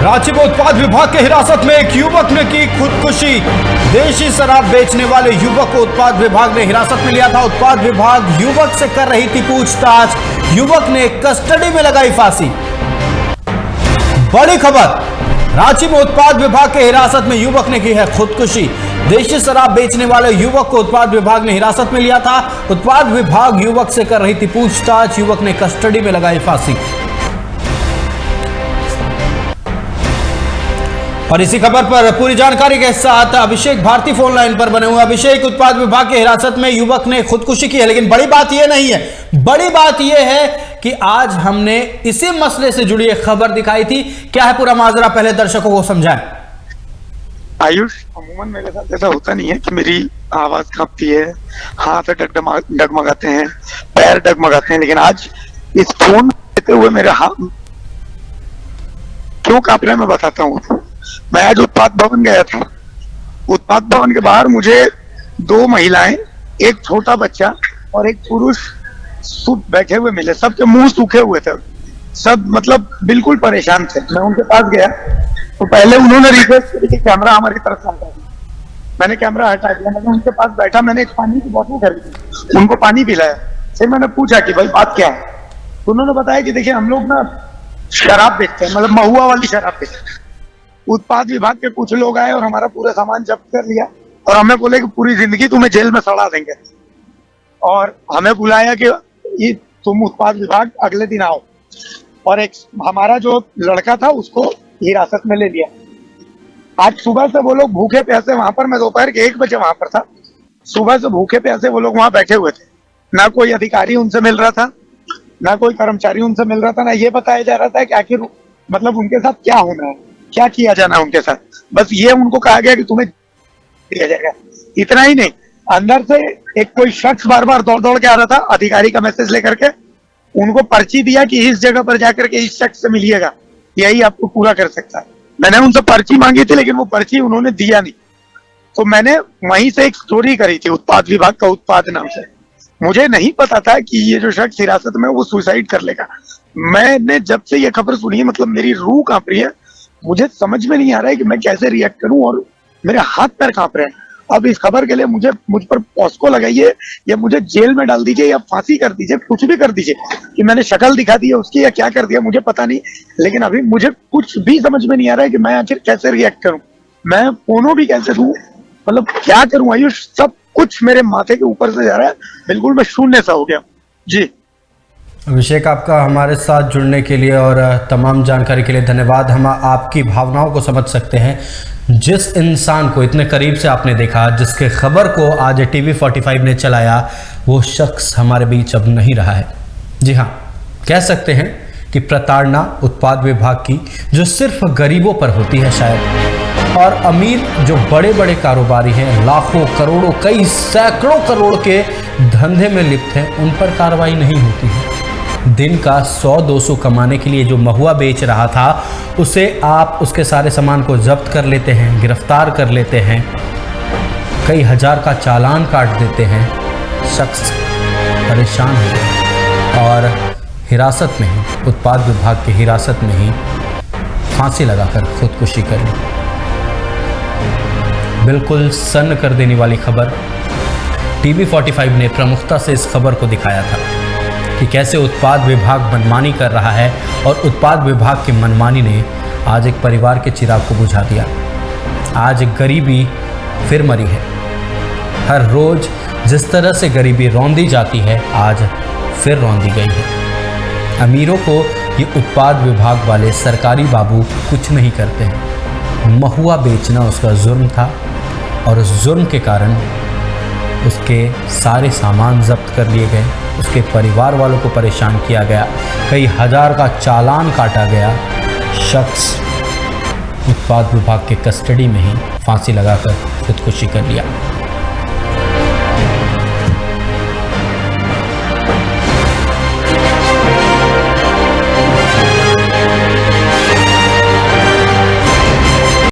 रांची में उत्पाद विभाग के हिरासत में एक युवक ने की खुदकुशी। देशी शराब बेचने वाले युवक को उत्पाद विभाग ने हिरासत में लिया था। उत्पाद विभाग युवक से कर रही थी पूछताछ। युवक ने कस्टडी में लगाई फांसी। बड़ी खबर, रांची में उत्पाद विभाग के हिरासत में युवक ने की है खुदकुशी। देशी शराब बेचने वाले युवक को उत्पाद विभाग ने हिरासत में लिया था। उत्पाद विभाग युवक से कर रही थी पूछताछ। युवक ने कस्टडी में लगाई फांसी। और इसी खबर पर पूरी जानकारी के साथ अभिषेक भारती फोन लाइन पर बने हुए। अभिषेक, उत्पाद विभाग के हिरासत में युवक ने खुदकुशी की है, लेकिन बड़ी बात यह नहीं है, बड़ी बात यह है कि आज हमने इसी मसले से जुड़ी एक खबर दिखाई थी। क्या है पूरा माजरा, पहले दर्शकों को समझाएं। आयुष, अमूमन मेरे साथ ऐसा होता नहीं है कि मेरी आवाज कांपती है, हाथ डगमगाते हैं, पैर डगमगाते हैं, लेकिन आज इस फोन देते हुए मेरे हाथ क्यों कांप रहे हैं मैं बताता हूँ। मैं आज उत्पाद भवन गया था। उत्पाद भवन के बाहर मुझे दो महिलाएं, एक छोटा बच्चा और एक पुरुष बैठे हुए मिले। सबके मुंह सूखे हुए थे, सब मतलब बिल्कुल परेशान थे। मैं उनके पास गया तो पहले उन्होंने रिक्वेस्ट की कि कैमरा हमारी तरफ से हटा दिया। मैंने कैमरा हटा दिया। मैंने उनके पास बैठा, मैंने एक पानी की बोतल खरीदी, उनको पानी पिलाया। फिर मैंने पूछा कि भाई बात क्या है। तो उन्होंने बताया कि देखिए हम लोग ना शराब बेचते हैं, मतलब महुआ वाली शराब बेचते हैं। उत्पाद विभाग के कुछ लोग आए और हमारा पूरा सामान जब्त कर लिया और हमें बोले कि पूरी जिंदगी तुम्हें जेल में सड़ा देंगे। और हमें बुलाया कि ये तुम उत्पाद विभाग अगले दिन आओ। और एक हमारा जो लड़का था उसको हिरासत में ले लिया। आज सुबह से वो लोग भूखे प्यासे वहां पर, मैं दोपहर के 1 बजे वहां पर था, सुबह से भूखे प्यासे वो लोग वहां बैठे हुए थे। ना कोई अधिकारी उनसे मिल रहा था, ना कोई कर्मचारी उनसे मिल रहा था, ना ये बताया जा रहा था कि आखिर मतलब उनके साथ क्या होना है, क्या किया जाना है उनके साथ। बस ये उनको कहा गया कि तुम्हें दिया जाएगा। इतना ही नहीं, अंदर से एक कोई शख्स बार बार दौड़ दौड़ के आ रहा था अधिकारी का मैसेज लेकर के। उनको पर्ची दिया कि इस जगह पर जाकर के इस शख्स से मिलिएगा, यही आपको पूरा कर सकता है। मैंने उनसे पर्ची मांगी थी, लेकिन वो पर्ची उन्होंने दिया नहीं। तो मैंने वहीं से एक स्टोरी करी थी उत्पाद विभाग का उत्पाद नाम से। मुझे नहीं पता था कि ये जो शख्स हिरासत में वो सुसाइड कर लेगा। मैंने जब से ये खबर सुनी है, मतलब मेरी रूह कांप रही है। मुझे समझ में नहीं आ रहा है कि मैं कैसे रिएक्ट करूं और मेरे हाथ पैर कांप रहे हैं। अब इस खबर के लिए मुझ पर पॉस्को लगाइए या मुझे जेल में डाल दीजिए या फांसी कर दीजिए, कुछ भी कर दीजिए कि मैंने शक्ल दिखा दी है उसकी या क्या कर दिया मुझे पता नहीं। लेकिन अभी मुझे कुछ भी समझ में नहीं आ रहा है कि मैं आखिर कैसे रिएक्ट करूं, मैं फोनो भी कैसे दूं, मतलब क्या करूं। आयुष, सब कुछ मेरे माथे के ऊपर से जा रहा है, बिल्कुल मैं शून्य सा हो गया। जी अभिषेक, आपका हमारे साथ जुड़ने के लिए और तमाम जानकारी के लिए धन्यवाद। हम आपकी भावनाओं को समझ सकते हैं। जिस इंसान को इतने करीब से आपने देखा, जिसके खबर को आज टीवी 45 ने चलाया, वो शख्स हमारे बीच अब नहीं रहा है। जी हाँ, कह सकते हैं कि प्रताड़ना उत्पाद विभाग की जो सिर्फ गरीबों पर होती है शायद, और अमीर जो बड़े बड़े कारोबारी हैं, लाखों करोड़ों कई सैकड़ों करोड़ के धंधे में लिप्त हैं, उन पर कार्रवाई नहीं होती है। दिन का 100-200 कमाने के लिए जो महुआ बेच रहा था, उसे आप उसके सारे सामान को जब्त कर लेते हैं, गिरफ्तार कर लेते हैं, कई हजार का चालान काट देते हैं। शख्स परेशान हो गया और हिरासत में ही, उत्पाद विभाग की हिरासत में ही फांसी लगाकर खुदकुशी कर ली। बिल्कुल सन्न कर देने वाली खबर। टीवी 45 ने प्रमुखता से इस खबर को दिखाया था कि कैसे उत्पाद विभाग मनमानी कर रहा है, और उत्पाद विभाग की मनमानी ने आज एक परिवार के चिराग को बुझा दिया। आज गरीबी फिर मरी है। हर रोज जिस तरह से गरीबी रौंदी जाती है, आज फिर रौंदी गई है। अमीरों को ये उत्पाद विभाग वाले सरकारी बाबू कुछ नहीं करते हैं। महुआ बेचना उसका जुर्म था और उस जुर्म के कारण उसके सारे सामान जब्त कर लिए गए, उसके परिवार वालों को परेशान किया गया, कई हजार का चालान काटा गया। शख्स उत्पाद विभाग के कस्टडी में ही फांसी लगाकर खुदकुशी कर लिया।